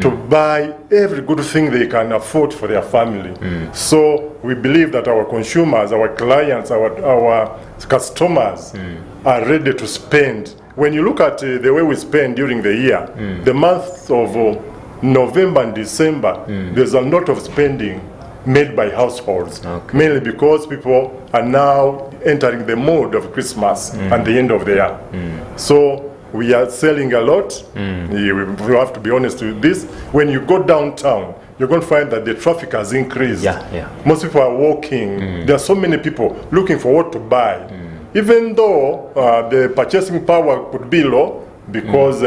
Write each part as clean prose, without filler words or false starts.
to buy every good thing they can afford for their family. So we believe that our consumers, our clients, our customers are ready to spend. When you look at the way we spend during the year, the months of November and December, there's a lot of spending made by households, mainly because people are now entering the mode of Christmas and the end of the year. So we are selling a lot. We have to be honest with this. When you go downtown, you're going to find that the traffic has increased. Most people are walking. There are so many people looking for what to buy. Even though the purchasing power could be low because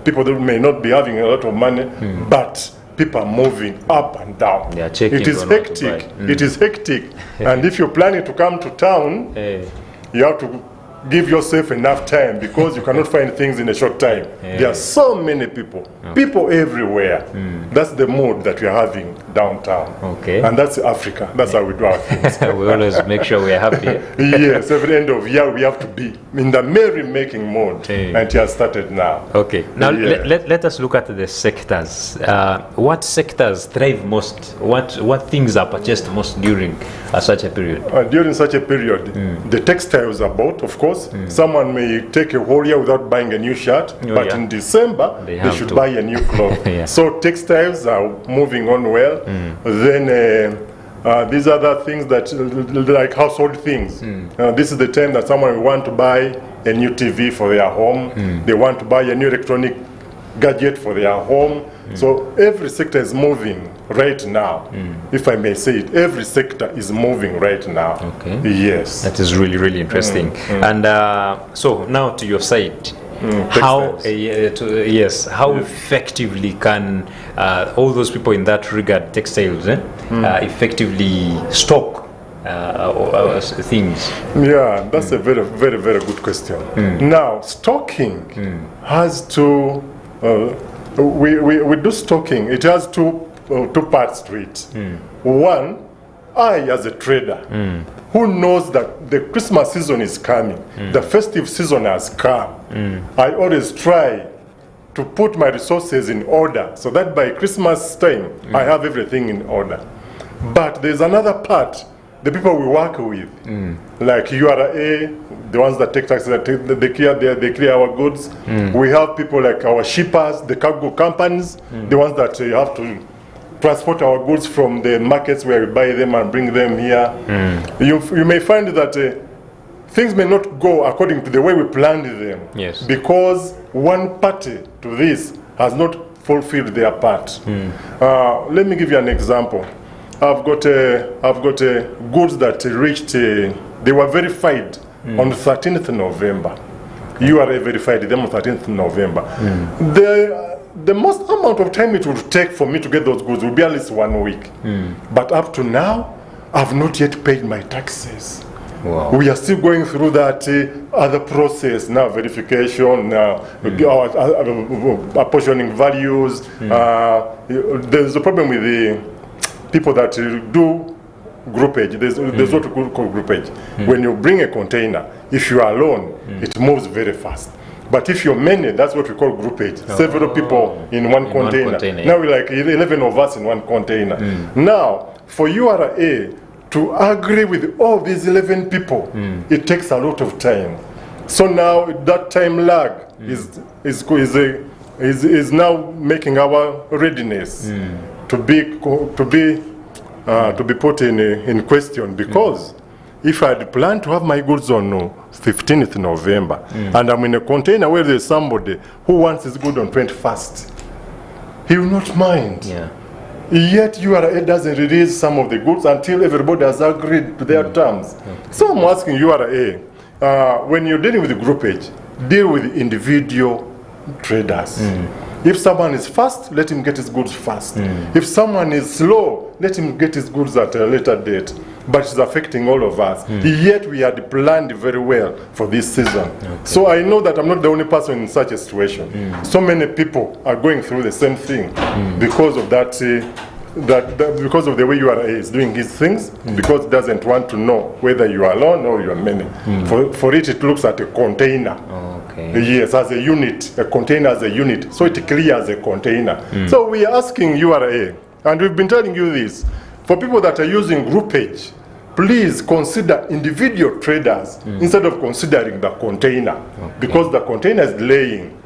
people may not be having a lot of money, but people are moving up and down. It is hectic. It is hectic. And if you're planning to come to town, you have to give yourself enough time because you cannot find things in a short time. There are so many people, people everywhere. That's the mood that we are having downtown. And that's Africa. That's how we do our things. We always make sure we are happy. Yes, every end of year we have to be in the merry-making mode, and it has started now. Now let us look at the sectors. What sectors thrive most? What things are purchased most during such a period? During such a period, the textiles are bought, of course. Someone may take a whole year without buying a new shirt, but in December they should buy a new cloth. So textiles are moving on well. Then these other things that like household things. This is the time that someone will want to buy a new TV for their home. They want to buy a new electronic gadget for their home. So every sector is moving right now. If I may say it, every sector is moving right now. Yes. That is really, really interesting. And so now to your side, how effectively can all those people in that regard, textiles, effectively stock things? Yeah, that's a very, very, very good question. Now, stocking has to we do stocking. It has two parts to it. One, I as a trader who knows that the Christmas season is coming, the festive season has come, I always try to put my resources in order so that by Christmas time I have everything in order. But there's another part, the people we work with, like URA, the ones that take taxes, they clear our goods. We have people like our shippers, the cargo companies, the ones that have to transport our goods from the markets where we buy them and bring them here. You may find that things may not go according to the way we planned them, because one party to this has not fulfilled their part. Let me give you an example. I've got goods that reached, they were verified on 13th November. You are verified them on 13th November. The most amount of time it would take for me to get those goods would be at least 1 week. But up to now, I've not yet paid my taxes. We are still going through that other process now, verification, apportioning values. There's a problem with the people that do groupage. There's what we call groupage. When you bring a container, if you are alone, it moves very fast. But if you're many, that's what we call groupage. Several people in one container. Now we're like 11 of us in one container. Now, for URA to agree with all these 11 people, it takes a lot of time. So now that time lag is now making our readiness to be put in question, because if I had planned to have my goods on 15th November and I'm in a container where there's somebody who wants his good on 21st, he will not mind. Yet URA doesn't release some of the goods until everybody has agreed to their terms. So I'm asking URA, when you're dealing with the groupage, deal with individual traders. If someone is fast, let him get his goods fast. If someone is slow, let him get his goods at a later date. But it's affecting all of us. Yet we had planned very well for this season. So I know that I'm not the only person in such a situation. So many people are going through the same thing because of that. Because of the way URA is doing his things, because it doesn't want to know whether you are alone or you are many. For it looks at a container. Okay. Yes, as a unit, a container as a unit, so it clears a container. So we are asking URA, and we've been telling you this, for people that are using groupage, please consider individual traders instead of considering the container, because the container is delaying,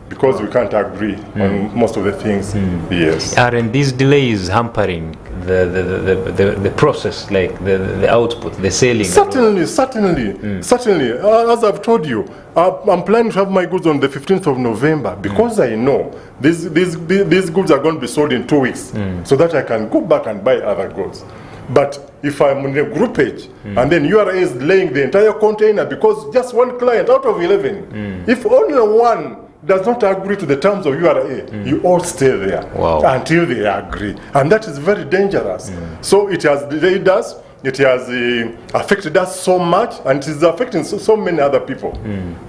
because we can't agree on most of the things. Yes. Aren't these delays hampering the process, like the output, the selling? Certainly. As I've told you, I'm planning to have my goods on the 15th of November because I know these goods are going to be sold in 2 weeks, so that I can go back and buy other goods. But if I'm in a groupage and then URA is delaying the entire container because just one client out of 11, if only one does not agree to the terms of URA, you all stay there until they agree. And that is very dangerous. So it has delayed us, it has affected us so much, and it is affecting so many other people.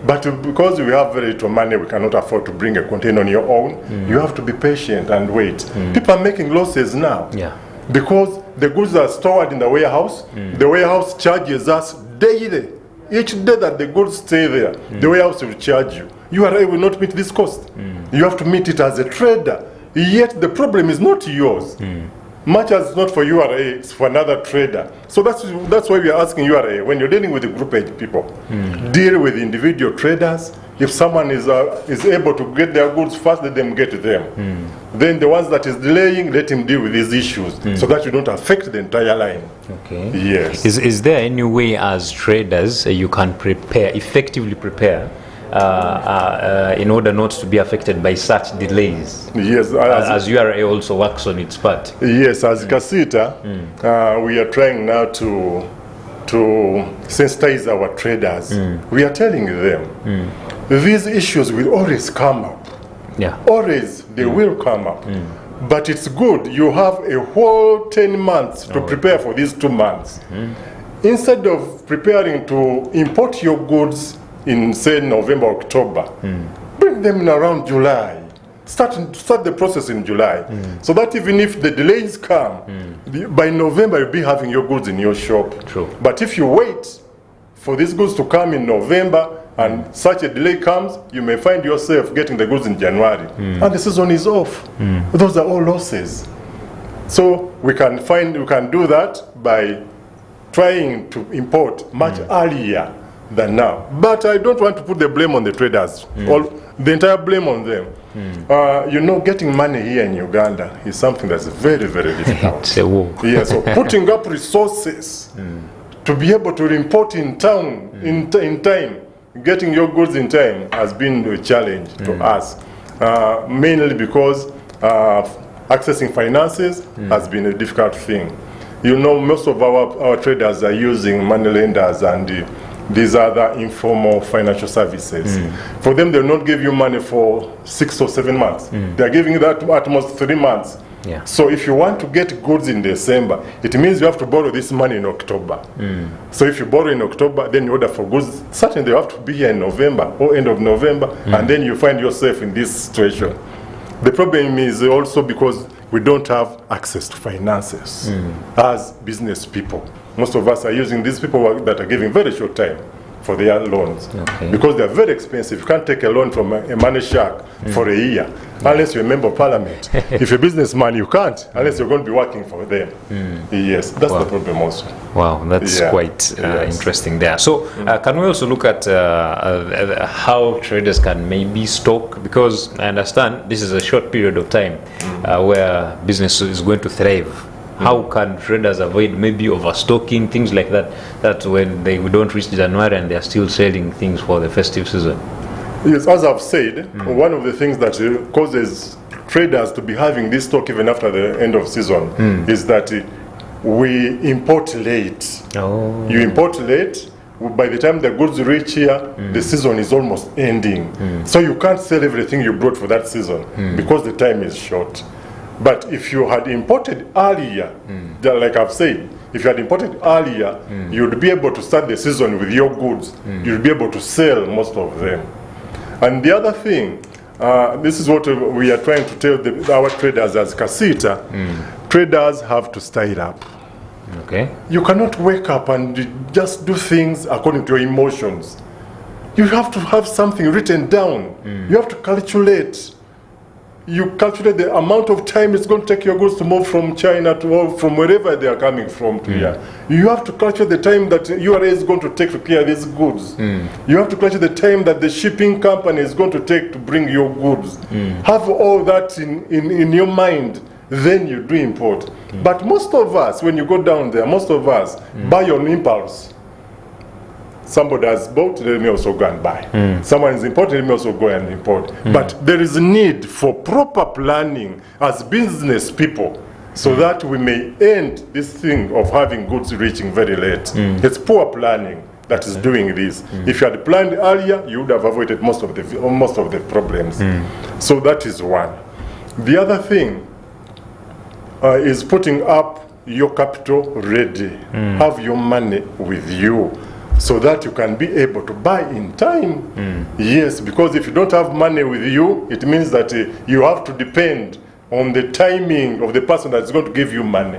But because we have very little money, we cannot afford to bring a container on your own. You have to be patient and wait. People are making losses now. Because the goods are stored in the warehouse. The warehouse charges us daily. Each day that the goods stay there, the warehouse will charge you. URA will not meet this cost. You have to meet it as a trader. Yet the problem is not yours. Much as it's not for URA, it's for another trader. So that's why we are asking URA, when you're dealing with the groupage people, deal with individual traders. If someone is able to get their goods first, let them get them. Then the ones that is delaying, let him deal with these issues so that you don't affect the entire line. Okay. Yes. Is there any way as traders you can effectively prepare in order not to be affected by such delays? Yes. As URA also works on its part. Yes, as KACITA, we are trying now to sensitize our traders. We are telling them these issues will always come up. Always they will come up. But it's good you have a whole 10 months to prepare for these 2 months. Instead of preparing to import your goods in, say, November, October, bring them in around July. Start the process in July, so that even if the delays come, by November you'll be having your goods in your shop. True. But if you wait for these goods to come in November and such a delay comes, you may find yourself getting the goods in January, and the season is off. Those are all losses. So we can do that by trying to import much earlier than now. But I don't want to put the blame on the traders, the entire blame on them. You know, getting money here in Uganda is something that's very, very difficult. It's a war. Yeah, so putting up resources to be able to import in town in time, getting your goods in time has been a challenge to us, mainly because accessing finances has been a difficult thing. You know, most of our traders are using money lenders and these other informal financial services. For them, they'll not give you money for 6 or 7 months. They're giving you that at most 3 months. So if you want to get goods in December, it means you have to borrow this money in October. So if you borrow in October, then you order for goods, certainly they have to be here in November or end of November, and then you find yourself in this situation. The problem is also because we don't have access to finances as business people. Most of us are using these people that are giving very short time for their loans, because they are very expensive. You can't take a loan from a money shark for a year unless you're a member of parliament. If you're a businessman, you can't unless you're going to be working for them. Yes, that's the problem also. Wow, that's quite interesting there. So can we also look at how traders can maybe stock, because I understand this is a short period of time where business is going to thrive. How can traders avoid maybe overstocking, things like that, that when they don't reach January and they are still selling things for the festive season? Yes, as I've said, one of the things that causes traders to be having this stock even after the end of season is that we import late. You import late, by the time the goods reach here, the season is almost ending. So you can't sell everything you brought for that season because the time is short. But if you had imported earlier, like I've said, if you had imported earlier, you'd be able to start the season with your goods. You'd be able to sell most of them. And the other thing, this is what we are trying to tell our traders as KACITA, traders have to style up. You cannot wake up and just do things according to your emotions. You have to have something written down. You have to calculate. You calculate the amount of time it's going to take your goods to move from China to, or from wherever they are coming from to here. You have to calculate the time that URA is going to take to clear these goods. You have to calculate the time that the shipping company is going to take to bring your goods. Have all that in your mind, then you do import. But most of us, when you go down there, most of us buy on impulse. Somebody has bought, let me also go and buy. Someone is importing, let me also go and import. But there is a need for proper planning as business people, so that we may end this thing of having goods reaching very late. It's poor planning that is doing this. If you had planned earlier, you would have avoided most of the problems. So that is one. The other thing is putting up your capital ready. Have your money with you, so that you can be able to buy in time. Yes, because if you don't have money with you, it means that you have to depend on the timing of the person that's going to give you money.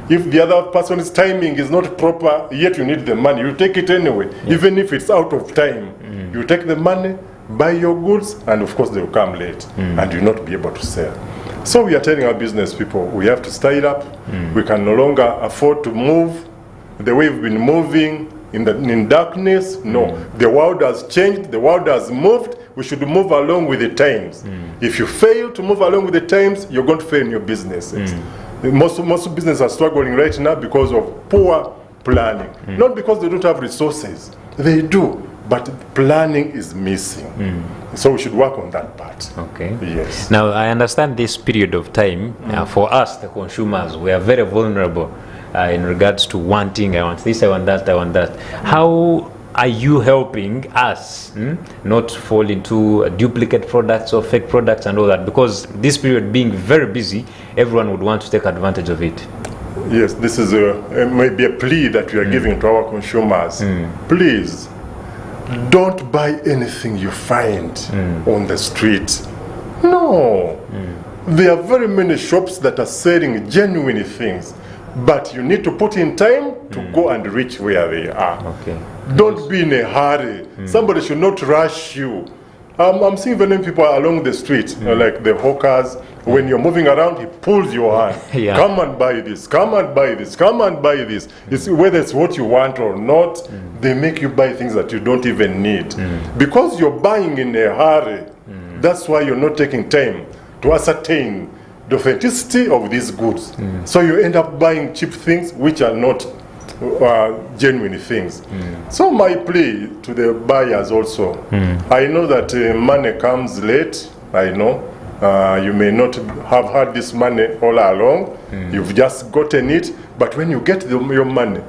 If the other person's timing is not proper, yet you need the money, you take it anyway, even if it's out of time. You take the money, buy your goods, and of course they will come late, and you'll not be able to sell. So we are telling our business people, we have to style up. We can no longer afford to move the way we've been moving in darkness. No, the world has changed, the world has moved. We should move along with the times. If you fail to move along with the times, you're going to fail in your businesses. Most businesses are struggling right now because of poor planning. Not because they don't have resources. They do, but planning is missing. So we should work on that part. Okay. Yes. Now, I understand this period of time, for us, the consumers, we are very vulnerable in regards to wanting, I want this, I want that, I want that. How are you helping us not fall into duplicate products or fake products and all that? Because this period being very busy, everyone would want to take advantage of it. Yes, this is maybe a plea that we are giving to our consumers. Please, don't buy anything you find on the street. No. There are very many shops that are selling genuine things, but you need to put in time to go and reach where they are. Okay. Don't be in a hurry. Somebody should not rush you. I'm seeing very many people along the street, like the hawkers. When you're moving around, he pulls your hand. Come and buy this, come and buy this, come and buy this. It's, whether it's what you want or not, they make you buy things that you don't even need. Because you're buying in a hurry, that's why you're not taking time to ascertain the authenticity of these goods. So you end up buying cheap things which are not genuine things. So my plea to the buyers also, I know that money comes late. I know you may not have had this money all along. You've just gotten it, but when you get your money,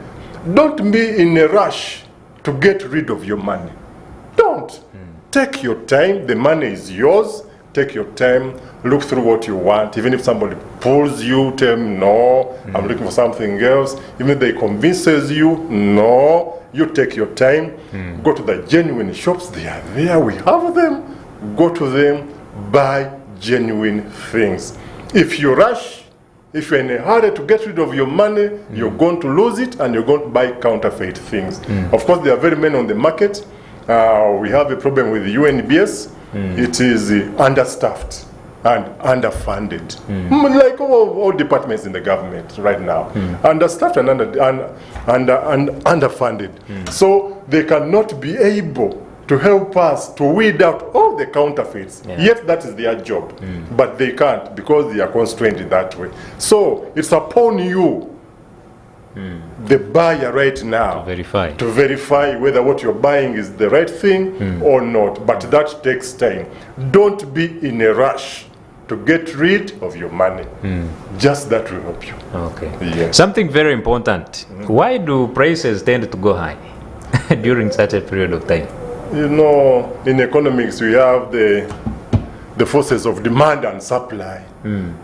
don't be in a rush to get rid of your money. Don't. Take your time. The money is yours. Take your time, look through what you want. Even if somebody pulls you, tell them, no, I'm looking for something else. Even if they convinces you, no, you take your time. Go to the genuine shops, they are there, we have them. Go to them, buy genuine things. If you rush, if you're in a hurry to get rid of your money, you're going to lose it and you're going to buy counterfeit things. Of course, there are very many on the market. We have a problem with the UNBS. It is understaffed and underfunded, like all departments in the government right now. Understaffed and underfunded. So they cannot be able to help us to weed out all the counterfeits. Yet that is their job. But they can't because they are constrained in that way. So it's upon you, the buyer right now, to verify whether what you're buying is the right thing or not. But that takes time. Don't be in a rush to get rid of your money. Just that will help you. Okay. Yes. Something very important. Why do prices tend to go high during such a period of time? You know, in economics we have the forces of demand and supply.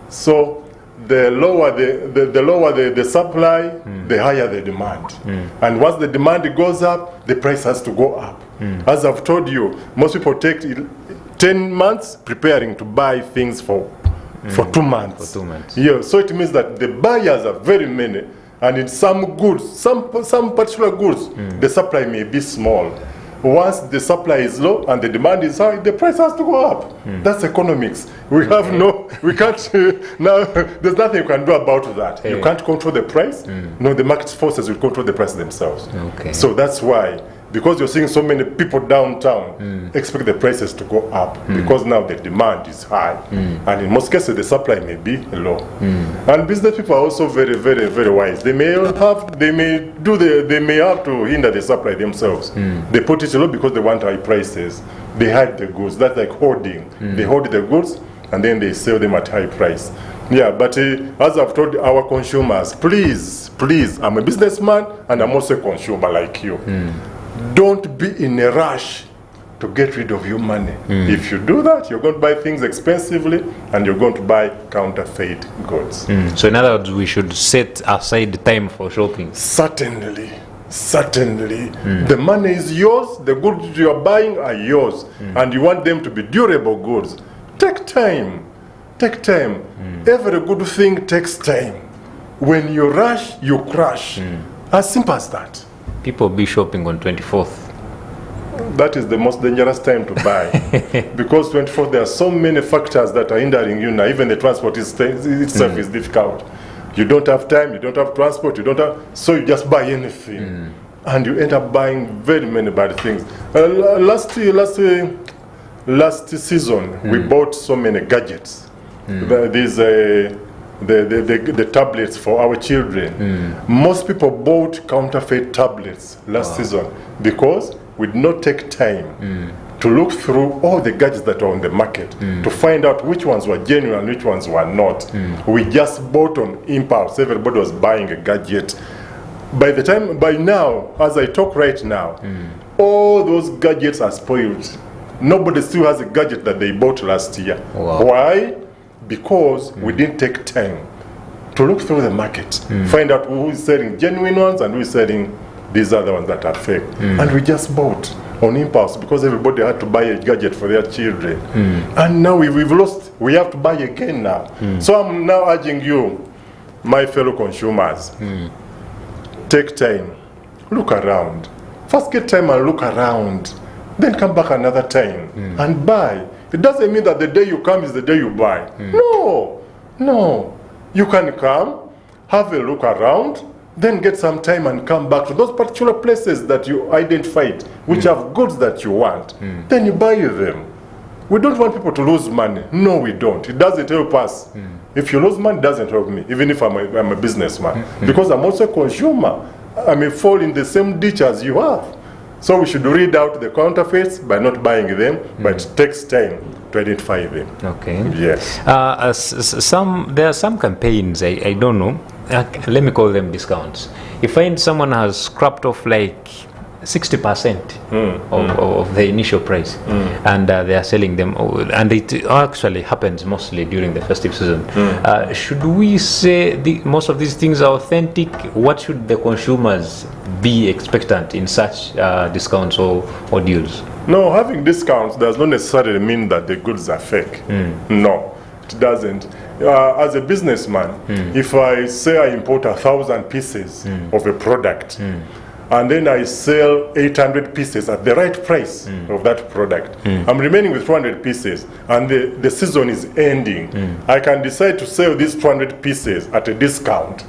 So the lower the supply, the higher the demand. And once the demand goes up, the price has to go up. As I've told you, most people take 10 months preparing to buy things for 2 months. For 2 months. Yeah, so it means that the buyers are very many, and in some goods, some particular goods, the supply may be small. once the supply is low and the demand is high, the price has to go up. That's economics. We have we can't, now, there's nothing you can do about that. You can't control the price. No, the market forces will control the price themselves. So that's why, because you're seeing so many people downtown, expect the prices to go up because now the demand is high, and in most cases the supply may be low. And business people are also very, very, very wise. They may have to hinder the supply themselves. They put it low because they want high prices. They hide the goods. That's like hoarding. They hoard the goods and then they sell them at high price. Yeah, but as I've told our consumers, please, I'm a businessman and I'm also a consumer like you. Don't be in a rush to get rid of your money. If you do that, you're going to buy things expensively and you're going to buy counterfeit goods. So in other words, we should set aside time for shopping. Certainly. The money is yours, the goods you are buying are yours, and you want them to be durable goods. Take time. Every good thing takes time. When you rush, you crash. As simple as that. People be shopping on 24th. That is the most dangerous time to buy. Because 24th, there are so many factors that are hindering you now. Even the transport itself is difficult. You don't have time, you don't have transport, so you just buy anything. And you end up buying very many bad things. Last season, we bought so many gadgets. The tablets for our children. Most people bought counterfeit tablets last season because we did not take time to look through all the gadgets that are on the market to find out which ones were genuine and which ones were not. We just bought on impulse. Everybody was buying a gadget. By now, as I talk right now, all those gadgets are spoiled. Nobody still has a gadget that they bought last year. Why? Because we didn't take time to look through the market, find out who is selling genuine ones and who is selling these other ones that are fake. And we just bought on impulse because everybody had to buy a gadget for their children. And now we've lost, we have to buy again now. So I'm now urging you, my fellow consumers, take time, look around. First get time and look around, then come back another time and buy. It doesn't mean that the day you come is the day you buy. No. You can come, have a look around, then get some time and come back to those particular places that you identified, which have goods that you want. Then you buy them. We don't want people to lose money. No, we don't. It doesn't help us. If you lose money, it doesn't help me, even if I'm a businessman. Because I'm also a consumer. I may fall in the same ditch as you have. So we should read out the counterfeits by not buying them, but it takes time to identify them. Okay. Yes. There are some campaigns, I don't know, let me call them discounts. You find someone has scrapped off like 60% of the initial price, and they are selling them, and it actually happens mostly during the festive season. Should we say most of these things are authentic? What should the consumers be expectant in such discounts or deals? No, having discounts does not necessarily mean that the goods are fake. No, it doesn't. As a businessman, if I say I import 1,000 pieces of a product, and then I sell 800 pieces at the right price of that product, I'm remaining with 200 pieces, and the season is ending. I can decide to sell these 200 pieces at a discount.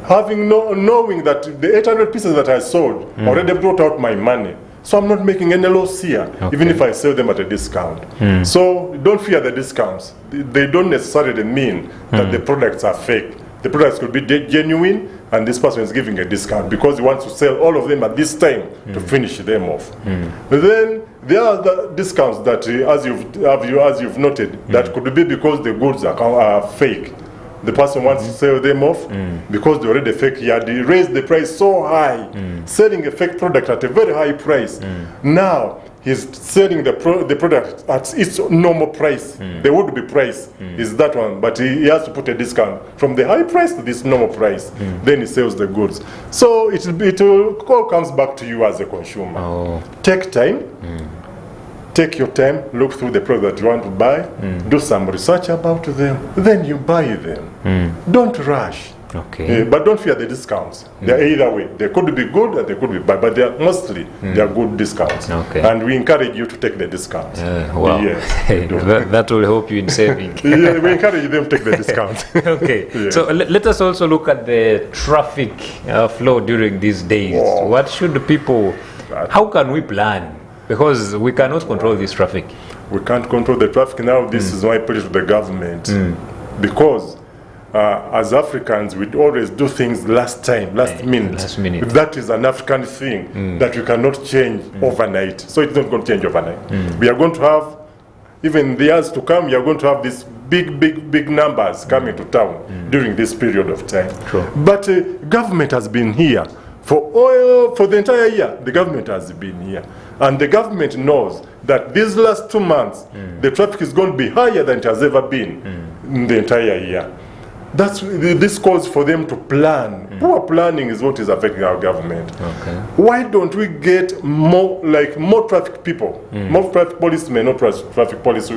Having knowing that the 800 pieces that I sold already brought out my money. So I'm not making any loss here, even if I sell them at a discount. So don't fear the discounts. They don't necessarily mean that the products are fake. The products could be genuine, and this person is giving a discount because he wants to sell all of them at this time to finish them off. But then there are the discounts that, as you've noted, that could be because the goods are fake. The person wants to sell them off because they're already fake. He had raised the price so high, selling a fake product at a very high price. Now he's selling the product at its normal price. The would-be price is that one, but he has to put a discount from the high price to this normal price. Then he sells the goods. So it all comes back to you as a consumer. Take time. Take your time, look through the product that you want to buy, do some research about them, then you buy them. Don't rush. Okay. But don't fear the discounts. They're either way. They could be good and they could be bad, but they are mostly they are good discounts. Okay. And we encourage you to take the discounts. Wow. Yes. that will help you in saving. Yeah, we encourage them to take the discounts. Okay. Yes. So let us also look at the traffic flow during these days. Wow. What should the people? How can we plan? Because we cannot control this traffic. We can't control the traffic now. This is why I put it to the government. Because as Africans, we always do things last minute. Last minute. That is an African thing that we cannot change overnight. So it's not going to change overnight. We are going to have, even in the years to come, we are going to have these big numbers coming to town during this period of time. Sure. But government has been here for the entire year. The government has been here. And the government knows that these last 2 months, the traffic is going to be higher than it has ever been in the entire year. This calls for them to plan. Poor planning is what is affecting our government. Okay. Why don't we get more traffic people, more traffic policemen, not traffic police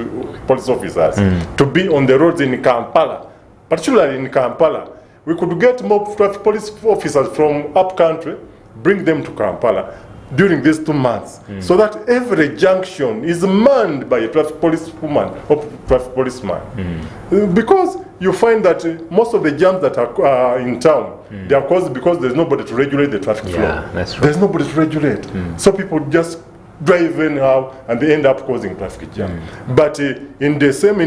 officers, to be on the roads in Kampala, particularly in Kampala? We could get more traffic police officers from up country, bring them to Kampala during these 2 months, so that every junction is manned by a traffic policewoman or traffic policeman. Because you find that most of the jams that are in town, they are caused because there's nobody to regulate the traffic flow. Yeah, that's true. There's nobody to regulate. So people just drive anyhow and they end up causing traffic jam. But in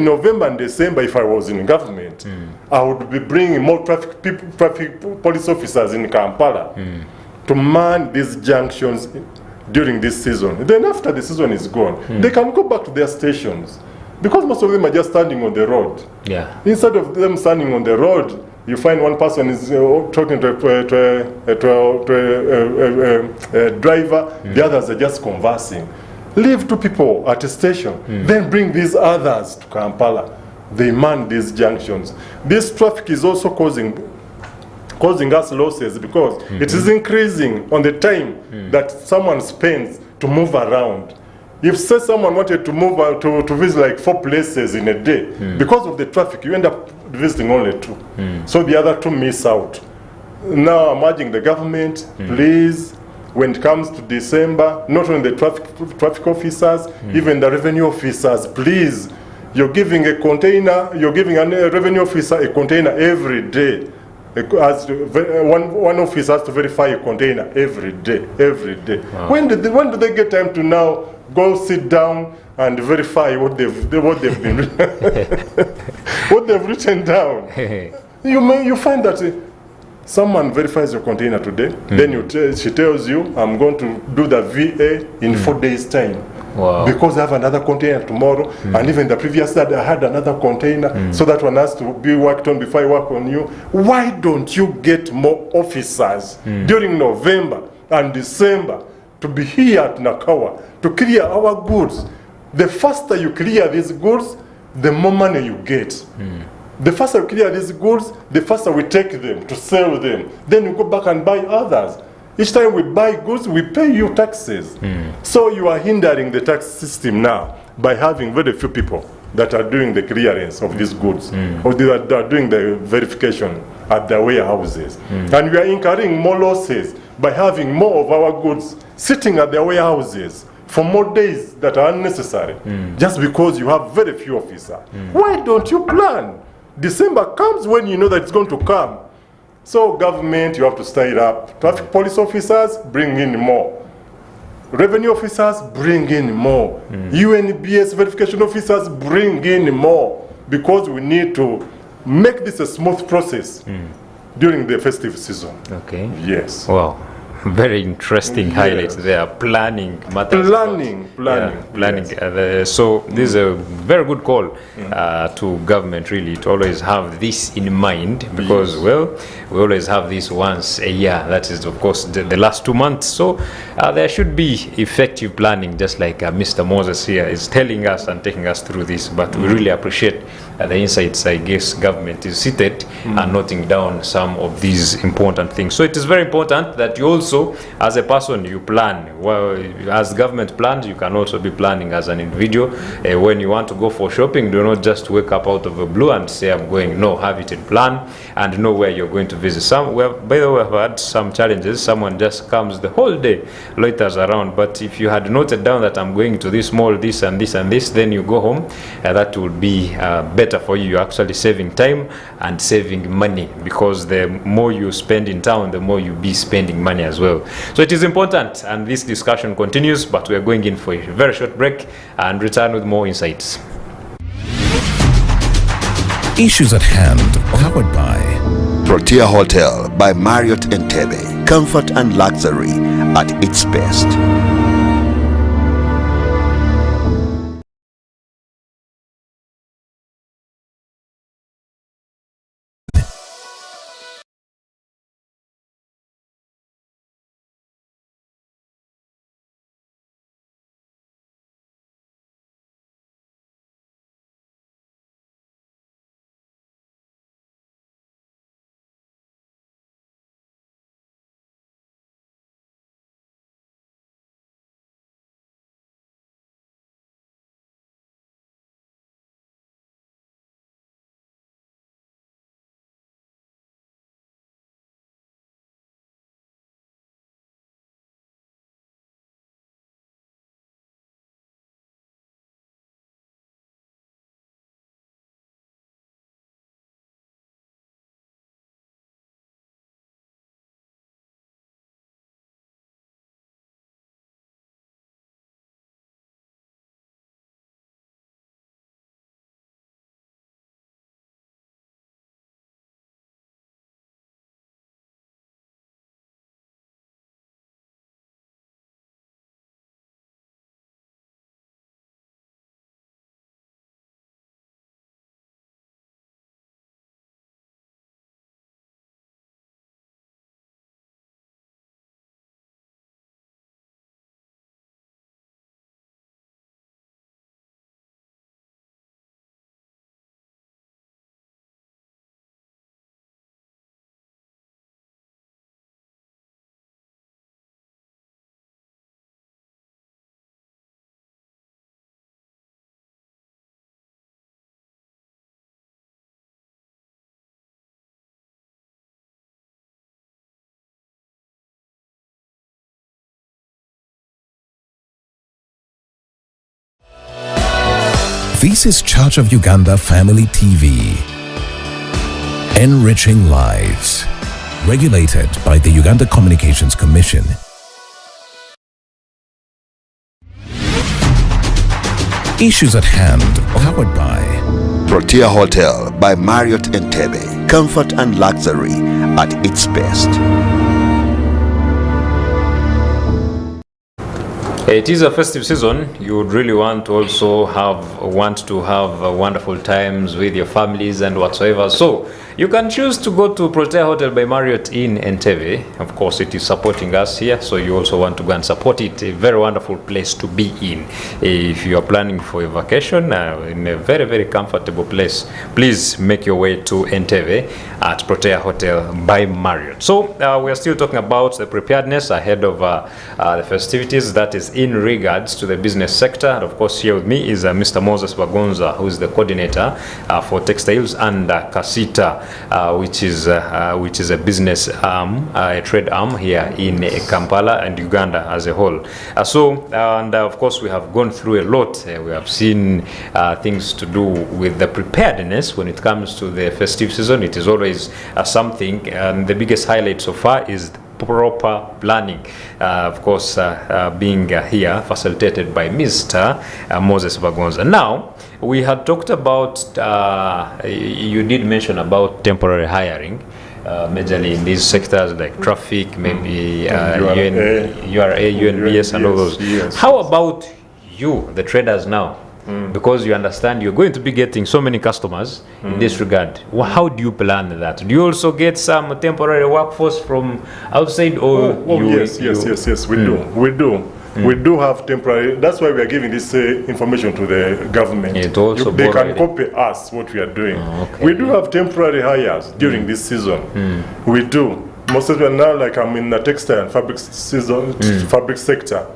November and December, if I was in government, I would be bringing more traffic police officers in Kampala to man these junctions during this season. Then after the season is gone, they can go back to their stations, because most of them are just standing on the road. Yeah. Instead of them standing on the road, you find one person is talking to a driver, the others are just conversing. Leave 2 people at a station, then bring these others to Kampala. They man these junctions. This traffic is also causing us losses, because it is increasing on the time that someone spends to move around. If say someone wanted to move to visit like 4 places in a day, because of the traffic, you end up visiting only 2. So the other 2 miss out. Now I'm urging the government, please, when it comes to December, not only the traffic officers, even the revenue officers, please, you're giving a revenue officer a container every day. One officer has to verify a container every day. Wow. When do they get time to now go sit down and verify what they've been what they've written down? You find that someone verifies your container today, then she tells you, I'm going to do the VA in 4 days time. Wow. Because I have another container tomorrow, and even the previous day I had another container, so that one has to be worked on before I work on you. Why don't you get more officers during November and December to be here at Nakawa to clear our goods? The faster you clear these goods, the more money you get. The faster we clear these goods, the faster we take them to sell them. Then we go back and buy others. Each time we buy goods, we pay you taxes. So you are hindering the tax system now by having very few people that are doing the clearance of these goods, or that are doing the verification at the warehouses. And we are incurring more losses by having more of our goods sitting at the warehouses for more days that are unnecessary, just because you have very few officers. Why don't you plan? December comes when you know that it's going to come. So government, you have to stir it up. Traffic police officers, bring in more. Revenue officers, bring in more. UNBS verification officers, bring in more. Because we need to make this a smooth process during the festive season. Okay. Yes. Wow. Very interesting highlights there. Planning matters. Planning. Yes. So this is a very good call to government, really, to always have this in mind, because well, we always have this once a year. That is, of course, the last 2 months. So there should be effective planning, just like Mr. Moses here is telling us and taking us through this. But we really appreciate the insights I guess government is seated noting down some of these important things. So it is very important that you also, as a person, you plan. Well, as government plans, you can also be planning as an individual. When you want to go for shopping, do not just wake up out of the blue and say, I'm going. No, have it in plan and know where you're going to visit. By the way, I've had some challenges. Someone just comes the whole day, loiters around. But if you had noted down that I'm going to this mall, this and this and this, then you go home, that will be better for you. You're actually saving time and saving money, because the more you spend in town, the more you be spending money as well. So it is important, and this discussion continues, but we are going in for a very short break and return with more insights. Issues at hand, powered by Protea Hotel by Marriott Entebbe. Comfort and luxury at its best. This is Church of Uganda Family TV. Enriching lives. Regulated by the Uganda Communications Commission. Issues at hand, powered by Protea Hotel by Marriott Entebbe. Comfort and luxury at its best. It is a festive season. You would really want to have wonderful times with your families and whatsoever. So you can choose to go to Protea Hotel by Marriott in Entebbe. Of course, it is supporting us here, so you also want to go and support it. A very wonderful place to be in. If you are planning for a vacation in a very, very comfortable place, please make your way to Entebbe at Protea Hotel by Marriott. So we are still talking about the preparedness ahead of the festivities. That is in regards to the business sector. And of course, here with me is Mr. Moses Bagonza, who is the coordinator for Textiles, and KACITA, which is a business arm, a trade arm here in Kampala and Uganda as a whole. And of course, we have gone through a lot. We have seen things to do with the preparedness when it comes to the festive season. It is always something, and the biggest highlight so far is proper planning, of course, being here facilitated by Mr. Moses Bagonza. Now, we had talked about, you did mention about temporary hiring, majorly in these sectors like traffic, maybe URA, UNBS, and all those. Yes. How about you, the traders now? Because you understand you're going to be getting so many customers in this regard. How do you plan that? Do you also get some temporary workforce from outside, or yes, we do. We do have temporary. That's why we are giving this information to the government. It also They can borrowed. copy us what we are doing. Okay. We do have temporary hires during this season. We do. Most of them now, like I'm in the textile and fabric season, fabric sector.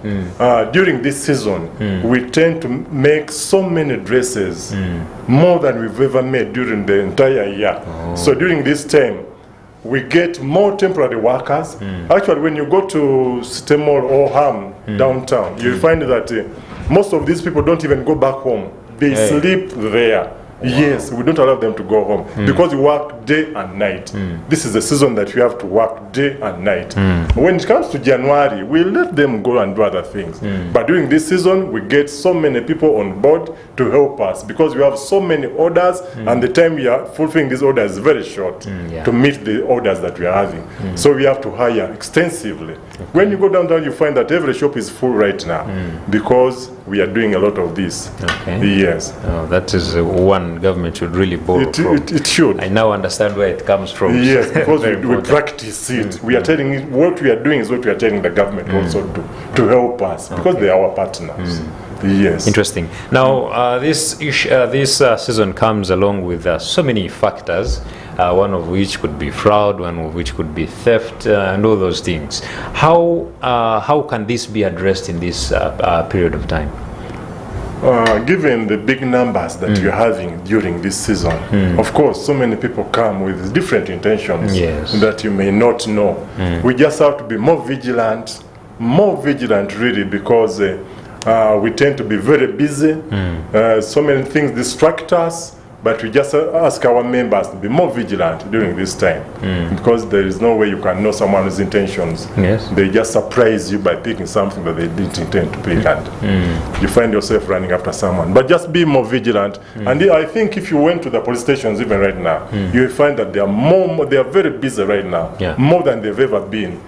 During this season, we tend to make so many dresses, more than we've ever made during the entire year. So during this time, we get more temporary workers. Actually, when you go to Stemol or Ham downtown, you'll find that most of these people don't even go back home. They sleep there. Yes, we don't allow them to go home because we work day and night. This is the season that we have to work day and night. When it comes to January, we let them go and do other things. But during this season, we get so many people on board to help us because we have so many orders, and the time we are fulfilling these orders is very short to meet the orders that we are having. So we have to hire extensively. When you go downtown, you find that every shop is full right now because we are doing a lot of this. Yes. Oh, that is one government should really borrow from. It should. I now understand where it comes from. Yes, because Very we important. practice it. We are telling it, what we are doing is what we are telling the government also to help us because they are our partners. Yes. Interesting. Now, this season comes along with so many factors, one of which could be fraud, one of which could be theft, and all those things. How can this be addressed in this period of time? Given the big numbers that you're having during this season, of course, so many people come with different intentions that you may not know. We just have to be more vigilant really, because we tend to be very busy. So many things distract us, but we just ask our members to be more vigilant during this time because there is no way you can know someone's intentions. They just surprise you by picking something that they didn't intend to pick, and you find yourself running after someone. But just be more vigilant. And I think if you went to the police stations even right now, you will find that they are very busy right now, more than they've ever been,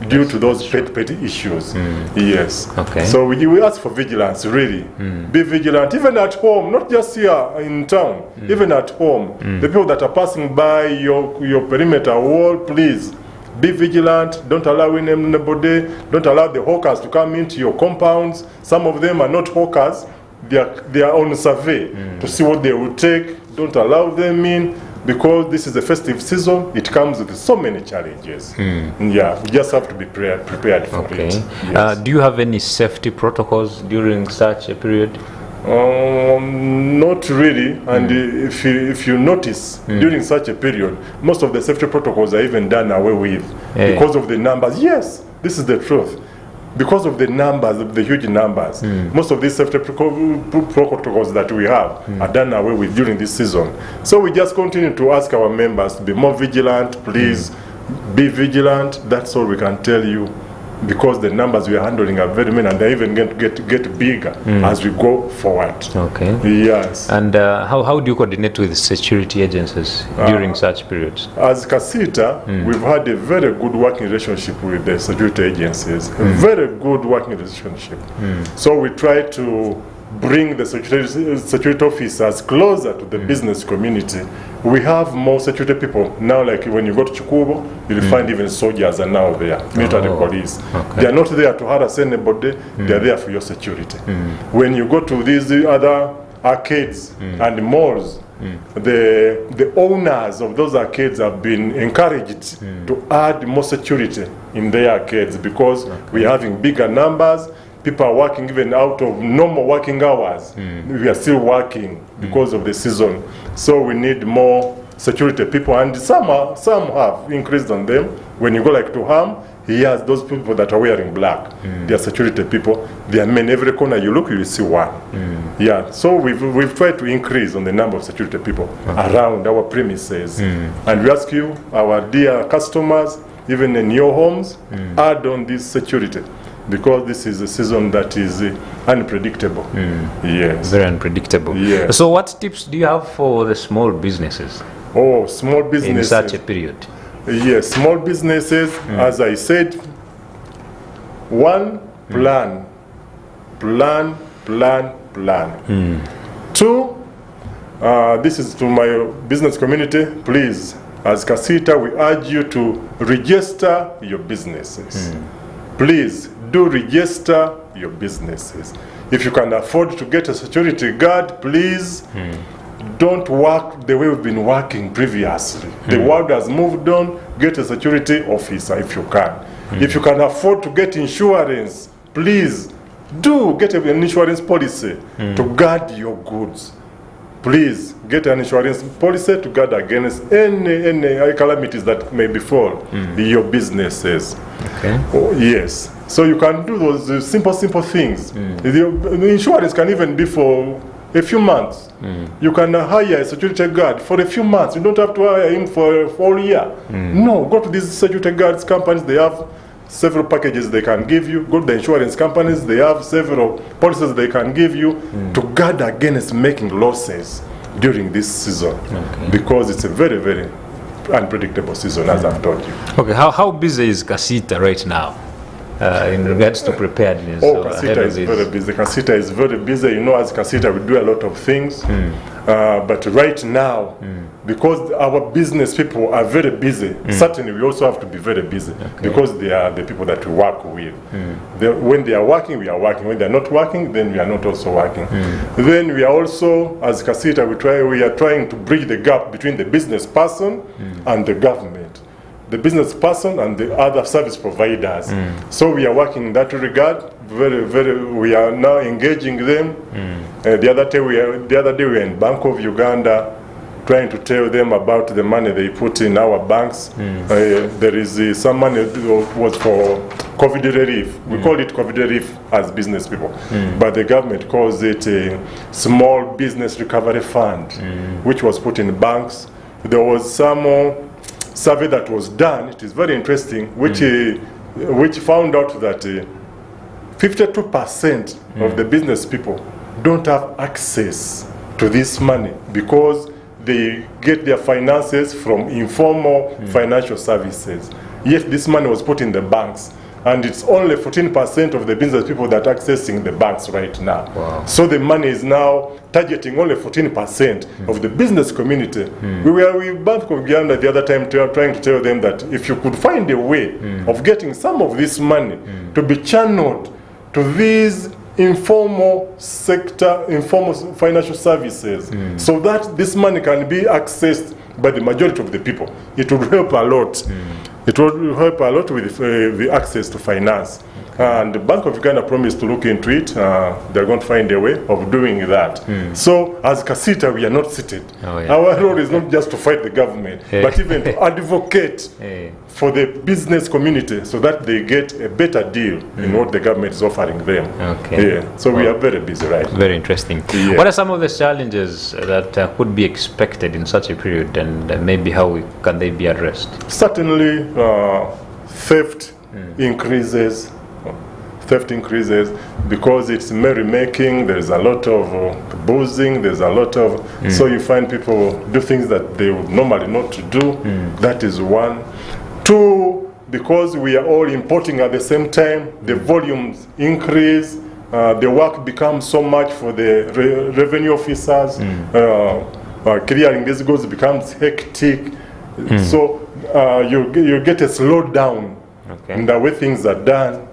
due to those petty issues. Yes. Okay. So we ask for vigilance, really. Be vigilant, even at home, not just here in town. Even at home, the people that are passing by your perimeter wall, please be vigilant. Don't allow anybody, don't allow the hawkers to come into your compounds. Some of them are not hawkers, they are on survey to see what they will take. Don't allow them in because this is a festive season. It comes with so many challenges. Yeah, we just have to be prepared for it. Yes. Do you have any safety protocols during such a period? Not really, and if you notice during such a period, most of the safety protocols are even done away with because of the numbers. Yes, this is the truth. Because of the numbers, the huge numbers, most of these safety protocols that we have are done away with during this season. So we just continue to ask our members to be more vigilant. Please be vigilant. That's all we can tell you. Because the numbers we are handling are very many, and they're even going to get bigger as we go forward. Okay. Yes. And how do you coordinate with security agencies during such periods? As KACITA, we've had a very good working relationship with the security agencies. A very good working relationship. So we try to bring the security officers closer to the business community. We have more security people now. Like when you go to Chikubo, you'll find even soldiers are now there, military police. They are not there to harass anybody. They are there for your security. When you go to these other arcades and malls, the owners of those arcades have been encouraged to add more security in their arcades because we are having bigger numbers. People are working even out of normal working hours. We are still working because of the season. So we need more security people, and some have increased on them. When you go like to Ham, he has those people that are wearing black. They are security people. They are men. Every corner you look, you will see one. Yeah. So we've tried to increase on the number of security people around our premises. And we ask you, our dear customers, even in your homes, add on this security. Because this is a season that is unpredictable. Yes. Very unpredictable. Yes. So what tips do you have for the small businesses? Oh, small businesses. In such a period? Yes, small businesses, as I said, one, plan. Two, this is to my business community, please, as KACITA, we urge you to register your businesses. Please do register your businesses. If you can afford to get a security guard, please don't work the way we've been working previously. The world has moved on. Get a security officer if you can. If you can afford to get insurance, please do get an insurance policy to guard your goods. Please get an insurance policy to guard against any calamities that may befall your businesses. Okay. Oh, yes. So you can do those simple things. The insurance can even be for a few months. You can hire a security guard for a few months. You don't have to hire him for a whole year. No, go to these security guards companies. They have several packages they can give you. Go to the insurance companies. They have several policies they can give you to guard against making losses during this season, because it's a very, very unpredictable season, as I've told you. Okay, how busy is KACITA right now in regards to preparedness? KACITA is very busy. KACITA is very busy. You know, as KACITA, we do a lot of things. But right now, because our business people are very busy, certainly we also have to be very busy, because they are the people that we work with. When they are working, we are working. When they are not working, then we are not also working. Then we are also, as KACITA, we are trying to bridge the gap between the business person and the government, the business person and the other service providers. So we are working in that regard. We are now engaging them. The other day we were in Bank of Uganda, trying to tell them about the money they put in our banks. There is some money that was for COVID relief. We call it COVID relief as business people, but the government calls it a small business recovery fund, which was put in banks. There was some survey that was done. It is very interesting, which found out that 52% of the business people don't have access to this money because they get their finances from informal financial services. Yet this money was put in the banks, and it's only 14% of the business people that are accessing the banks right now. Wow. So the money is now targeting only 14% of the business community. We were with Bank of Uganda the other time trying to tell them that if you could find a way of getting some of this money to be channeled to these informal sector, informal financial services, so that this money can be accessed by the majority of the people, it would help a lot. It will help a lot with the access to finance. And the Bank of Uganda promised to look into it. They're going to find a way of doing that. So as KACITA, we are not seated. Our role is not just to fight the government, but even to advocate for the business community so that they get a better deal in what the government is offering them. So we are very busy, right? Very interesting. What are some of the challenges that could be expected in such a period, and maybe how can they be addressed? Certainly, theft increases. Theft increases because it's merrymaking. There's a lot of boozing. There's a lot of so you find people do things that they would normally not do. That is one. Two, because we are all importing at the same time, the volumes increase. The work becomes so much for the revenue officers. Clearing these goods becomes hectic. So you get a slowdown in the way things are done.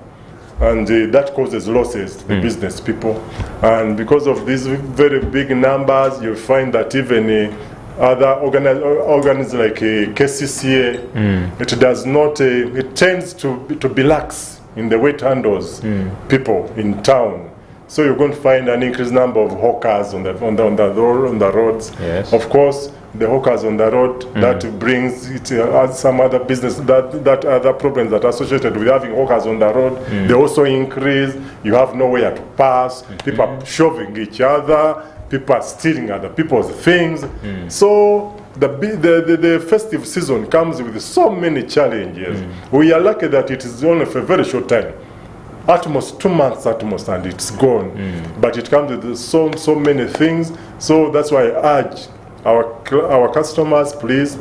And that causes losses to the business people. And because of these very big numbers, you find that even other organs like KCCA, it does not, it tends to be lax in the way it handles people in town. So you're going to find an increased number of hawkers on the roads. Yes. Of course, the hawkers on the road, that brings it some other business, that other problems that are associated with having hawkers on the road. They also increase. You have nowhere to pass. People are shoving each other. People are stealing other people's things. So the festive season comes with so many challenges. We are lucky that it is only for a very short time. At most 2 months at most, and it's gone. But it comes with so many things. So that's why I urge our customers, please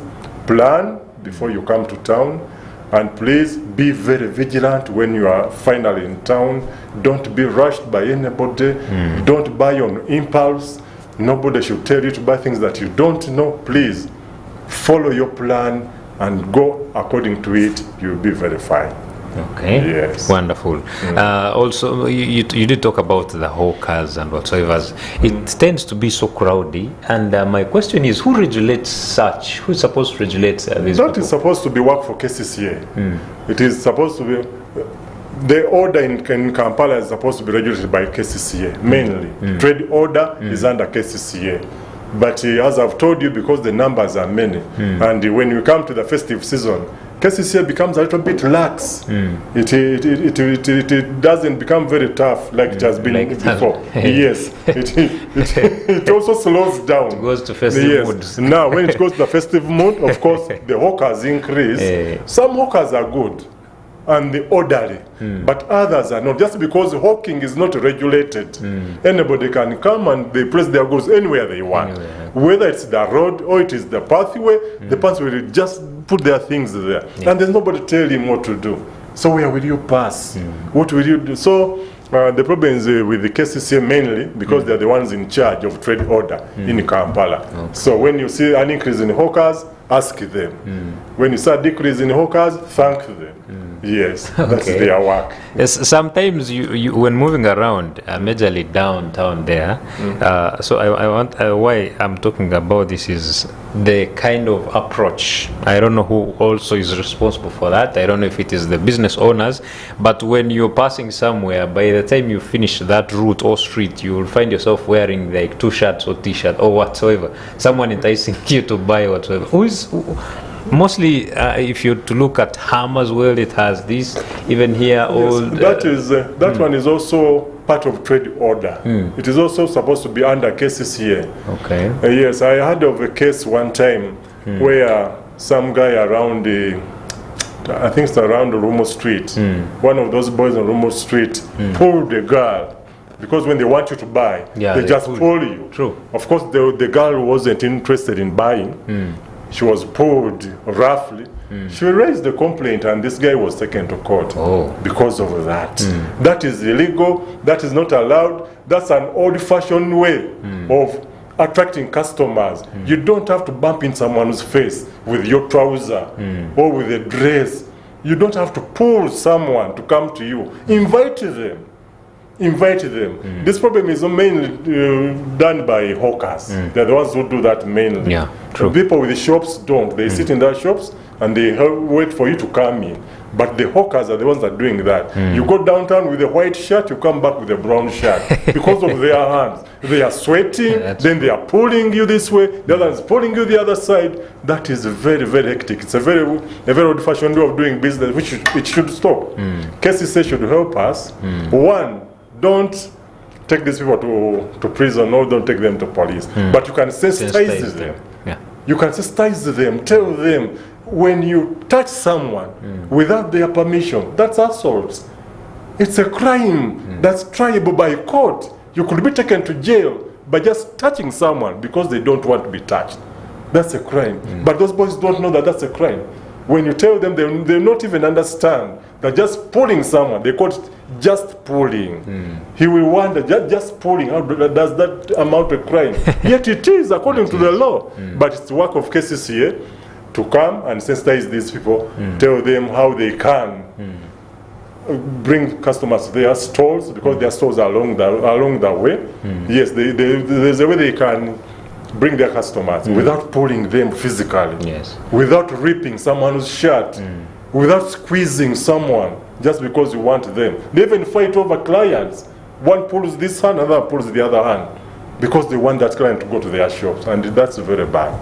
plan before you come to town, and please be very vigilant when you are finally in town. Don't be rushed by anybody. Don't buy on impulse. Nobody should tell you to buy things that you don't know. Please follow your plan and go according to it. You'll be very fine. Okay. Yes. Wonderful. Also, you did talk about the hawkers and whatsoever. It tends to be so crowded. And my question is, who regulates such? Who's supposed to regulate these That people? is supposed to be work for KCCA. It is supposed to be. The order in Kampala is supposed to be regulated by KCCA, mainly. Trade order is under KCCA. But as I've told you, because the numbers are many, and when you come to the festive season, KCCA becomes a little bit lax. It doesn't become very tough like it has been before. Yes, it also slows down. It goes to festive moods. Now, when it goes to the festive mood, of course, the hawkers increase. Some hawkers are good and the orderly, but others are not. Just because hawking is not regulated, anybody can come and they place their goods anywhere they want. Whether it's the road or it is the pathway, the pathway will just put their things there. And there's nobody telling him what to do. So where will you pass? What will you do? So the problem is with the KCCA mainly because they're the ones in charge of trade order in Kampala. So when you see an increase in hawkers, ask them. When you see a decrease in hawkers, thank them. Yes, that's their work. Yes, sometimes you when moving around, majorly downtown there. So I want why I'm talking about this is the kind of approach. I don't know who also is responsible for that. I don't know if it is the business owners, but when you're passing somewhere, by the time you finish that route or street, you will find yourself wearing like 2 shirts or t-shirt or whatsoever. Someone enticing you to buy whatsoever. Mostly, if you to look at Ham as well, it has this. Even here, that one is also part of trade order. It is also supposed to be under KCCA. Okay. Yes, I heard of a case one time where some guy around I think it's around Rumo Street, one of those boys on Rumo Street pulled a girl. Because when they want you to buy, they just pull you. True. Of course, the girl wasn't interested in buying. She was pulled roughly. She raised a complaint and this guy was taken to court because of that. That is illegal. That is not allowed. That's an old-fashioned way of attracting customers. You don't have to bump in someone's face with your trouser or with a dress. You don't have to pull someone to come to you. Invite them. This problem is mainly done by hawkers. They're the ones who do that mainly. Yeah, true. People with the shops don't. They sit in their shops and they wait for you to come in. But the hawkers are the ones that are doing that. You go downtown with a white shirt, you come back with a brown shirt because of their hands. They are sweating, then they are pulling you this way, the other is pulling you the other side. That is very, very hectic. It's a very old-fashioned way of doing business, which it should stop. KCCA should help us. One, don't take these people to prison or don't take them to police. But you can sensitize them. You can sensitize them, tell them, when you touch someone without their permission, that's assault. It's a crime that's triable by court. You could be taken to jail by just touching someone because they don't want to be touched. That's a crime. But those boys don't know that that's a crime. When you tell them, they not even understand that just pulling someone, they call it just pulling. He will wonder, just pulling, how does that amount to crime? Yet it is, according to the law. But it's the work of KCCA to come and sensitize these people, tell them how they can bring customers to their stores, because their stores are along the way. Yes, there's a way they can bring their customers without pulling them physically, without ripping someone's shirt, without squeezing someone just because you want them. They even fight over clients. One pulls this hand, another pulls the other hand, because they want that client to go to their shops, and that's very bad.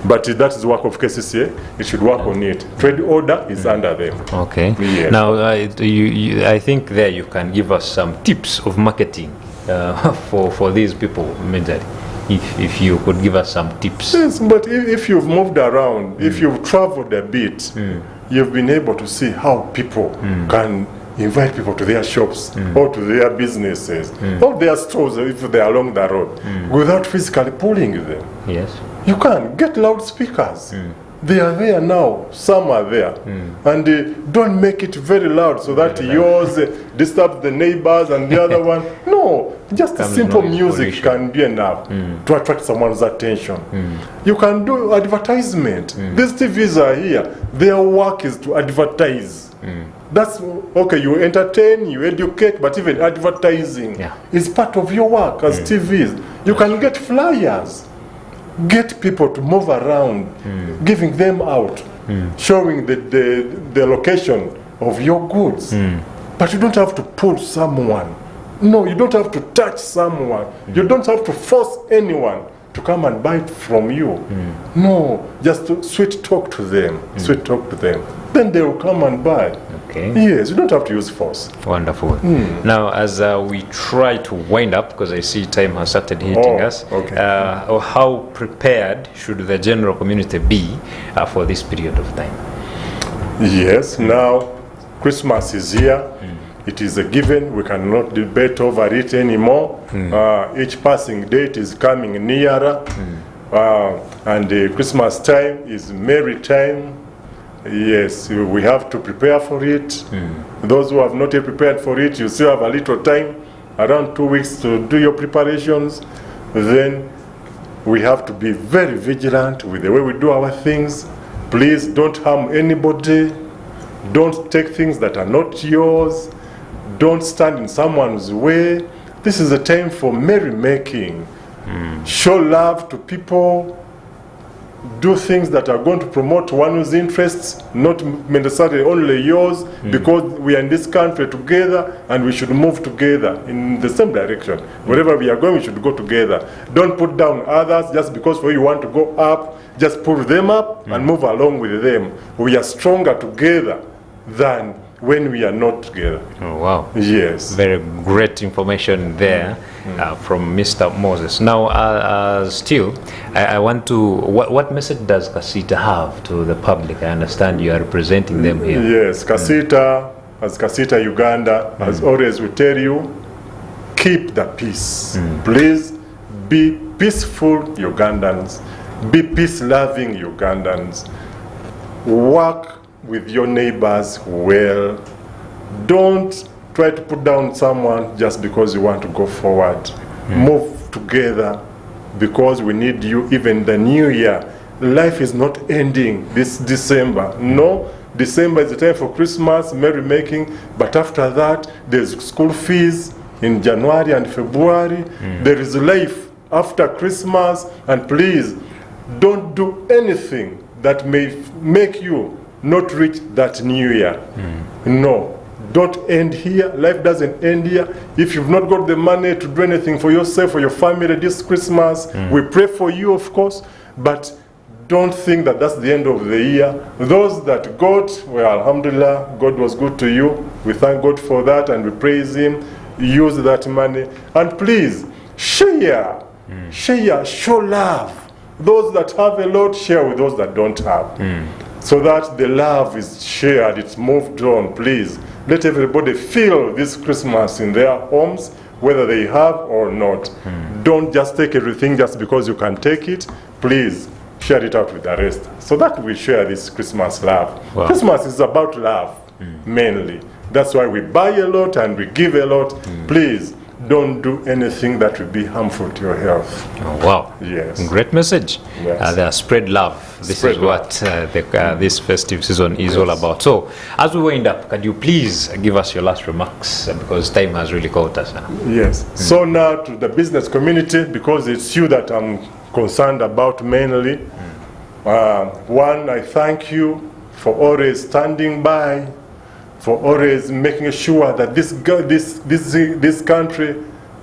But that is the work of KCCA. It should work on it. Trade order is under them. Okay. Yes. Now, I think there you can give us some tips of marketing for these people, majorly. If you could give us some tips. Yes, but if you've moved around, if you've traveled a bit, you've been able to see how people can invite people to their shops or to their businesses or their stores if they're along the road without physically pulling them. Yes. You can get loudspeakers. They are there now. Some are there. And don't make it very loud so that yours disturbs the neighbors and the other one. No, just simple music can be enough to attract someone's attention. You can do advertisement. These TVs are here. Their work is to advertise. That's okay, you entertain, you educate, but even advertising is part of your work as TVs. You can get flyers, get people to move around, giving them out, showing the location of your goods. But you don't have to pull someone. No, you don't have to touch someone. You don't have to force anyone to come and buy it from you. No, just to sweet talk to them. Sweet talk to them. Then they will come and buy. Okay. Yes, you don't have to use force. Wonderful. Now, as we try to wind up, because I see time has started hitting us, how prepared should the general community be for this period of time? Yes, now Christmas is here. It is a given. We cannot debate over it anymore. Each passing date is coming nearer. And Christmas time is merry time. Yes, we have to prepare for it. Those who have not yet prepared for it, you still have a little time, around 2 weeks to do your preparations. Then we have to be very vigilant with the way we do our things. Please don't harm anybody. Don't take things that are not yours. Don't stand in someone's way. This is a time for merrymaking. Show love to people. Do things that are going to promote one's interests, not necessarily only yours, because we are in this country together and we should move together in the same direction. Wherever we are going, we should go together. Don't put down others just because you want to go up. Just pull them up and move along with them. We are stronger together than when we are not together. Oh, wow. Yes. Very great information there from Mr. Moses. Now, still, I want to, what message does KACITA have to the public? I understand you are representing them here. Yes, KACITA, as KACITA Uganda, as always we tell you, keep the peace. Please be peaceful Ugandans. Be peace-loving Ugandans. Work with your neighbors well. Don't try to put down someone just because you want to go forward. Move together because we need you even the new year. Life is not ending this December. No, December is the time for Christmas, merrymaking, but after that there's school fees in January and February. There is life after Christmas, and please don't do anything that may make you not reach that new year. No, don't end here. Life doesn't end here. If you've not got the money to do anything for yourself or your family this Christmas, we pray for you, of course, but don't think that that's the end of the year. Those that got, well, alhamdulillah, God was good to you. We thank God for that and we praise Him. Use that money. And please, share. Share, show love. Those that have a lot, share with those that don't have. So that the love is shared, it's moved on. Please, let everybody feel this Christmas in their homes, whether they have or not. Don't just take everything just because you can take it. Please, share it out with the rest, so that we share this Christmas love. Wow. Christmas is about love, mainly. That's why we buy a lot and we give a lot. Please, don't do anything that will be harmful to your health. Oh, wow. Yes. Great message. Yes. Spread love. This is what this festive season is all about. So, as we wind up, can you please give us your last remarks, because time has really caught us now. Yes. So now to the business community, because it's you that I'm concerned about mainly. One, I thank you for always standing by, for always making sure that this country,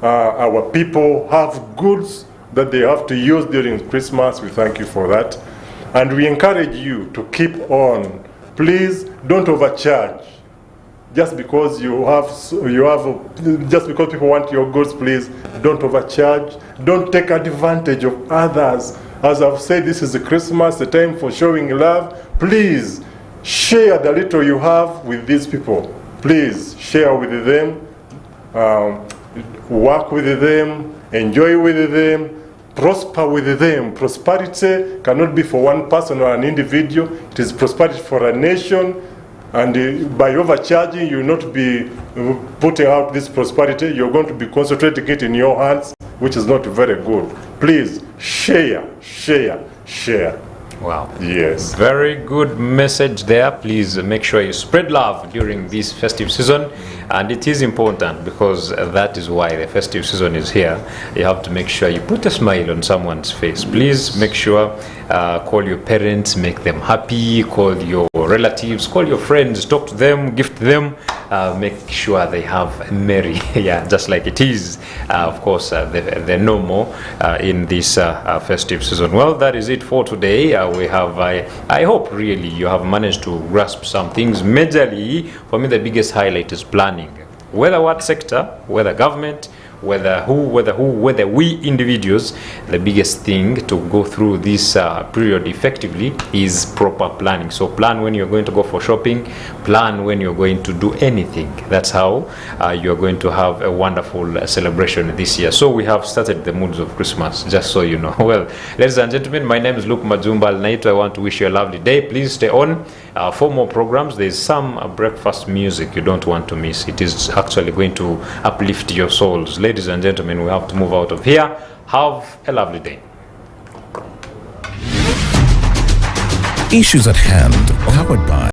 our people have goods that they have to use during Christmas. We thank you for that, and we encourage you to keep on. Please don't overcharge. Just because just because people want your goods, please don't overcharge. Don't take advantage of others. As I've said, this is a Christmas, the time for showing love. Please share the little you have with these people. Please share with them, work with them, enjoy with them, prosper with them. Prosperity cannot be for one person or an individual. It is prosperity for a nation. And by overcharging, you will not be putting out this prosperity. You're going to be concentrating it in your hands, which is not very good. Please share, share, share. Wow. Yes. Very good message there. Please make sure you spread love during this festive season. And it is important because that is why the festive season is here. You have to make sure you put a smile on someone's face. Please make sure, call your parents, make them happy, call your relatives, call your friends, talk to them, gift them, make sure they have merry, yeah, just like it is, of course, the normal in this festive season. Well, that is it for today. We have, I hope really you have managed to grasp some things. Majorly, for me, the biggest highlight is planning. Whether what sector, whether government, whether we individuals, the biggest thing to go through this period effectively is proper planning. So plan when you're going to go for shopping, plan when you're going to do anything. That's how you're going to have a wonderful celebration this year. So we have started the moods of Christmas, just so you know. Well, ladies and gentlemen, my name is Luke Majumba Naito. I want to wish you a lovely day. Please stay on for more programs. There's some breakfast music you don't want to miss. It is actually going to uplift your souls. Ladies and gentlemen, we have to move out of here. Have a lovely day. Issues at hand, powered by